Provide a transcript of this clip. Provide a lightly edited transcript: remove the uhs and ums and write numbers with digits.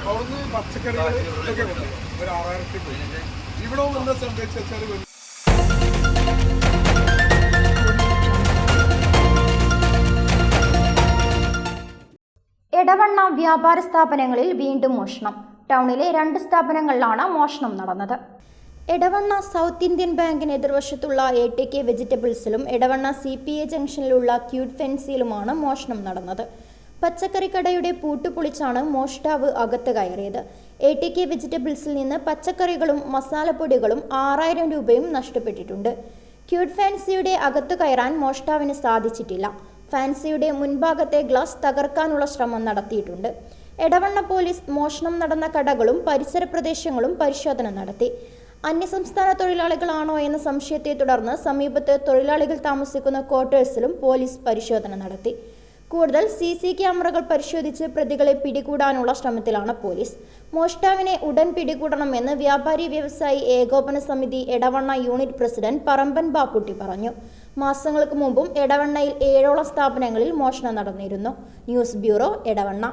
അവിടുന്ന് പച്ചക്കറികൾ ഇതൊക്കെ കൊണ്ടുപോകും. ഒരു 6000 പോയി. ഇവിടെ വന്ന് സംഭവിച്ചു വെച്ചാൽ എടവണ്ണ വ്യാപാര സ്ഥാപനങ്ങളിൽ വീണ്ടും മോഷണം. ടൗണിലെ 2 സ്ഥാപനങ്ങളിലാണ് മോഷണം നടന്നത്. എടവണ്ണ സൗത്ത് ഇന്ത്യൻ ബാങ്കിന് എതിർവശത്തുള്ള ATK വെജിറ്റബിൾസിലും എടവണ്ണ CPA ജംഗ്ഷനിലുള്ള ക്യൂട്ട് ഫെൻസിയിലുമാണ് മോഷണം നടന്നത്. പച്ചക്കറിക്കടയുടെ പൂട്ടുപൊളിച്ചാണ് മോഷ്ടാവ് അകത്ത് കയറിയത്. ATK വെജിറ്റബിൾസിൽ നിന്ന് പച്ചക്കറികളും മസാലപ്പൊടികളും 6000 രൂപയും നഷ്ടപ്പെട്ടിട്ടുണ്ട്. ക്യൂട്ട് ഫാൻസിയുടെ അകത്തു കയറാൻ മോഷ്ടാവിന് സാധിച്ചിട്ടില്ല. ഫാൻസിയുടെ മുൻഭാഗത്തെ ഗ്ലാസ് തകർക്കാനുള്ള ശ്രമം നടത്തിയിട്ടുണ്ട്. എടവണ്ണ പോലീസ് മോഷണം നടന്ന കടകളും പരിസര പ്രദേശങ്ങളും പരിശോധന നടത്തി. അന്യസംസ്ഥാന തൊഴിലാളികളാണോ എന്ന സംശയത്തെ തുടർന്ന് സമീപത്ത് തൊഴിലാളികൾ താമസിക്കുന്ന ക്വാർട്ടേഴ്സിലും പോലീസ് പരിശോധന നടത്തി. കൂടുതൽ CC ക്യാമറകൾ പരിശോധിച്ച് പ്രതികളെ പിടികൂടാനുള്ള ശ്രമത്തിലാണ് പോലീസ്. മോഷ്ടാവിനെ ഉടൻ പിടികൂടണമെന്ന് വ്യാപാരി വ്യവസായി ഏകോപന സമിതി എടവണ്ണ യൂണിറ്റ് പ്രസിഡന്റ് പറമ്പൻ ബാപ്പുട്ടി പറഞ്ഞു. മാസങ്ങൾക്ക് മുമ്പും എടവണ്ണയിൽ 7ഓളം സ്ഥാപനങ്ങളിൽ മോഷണം നടന്നിരുന്നു. News bureau, Edavanna.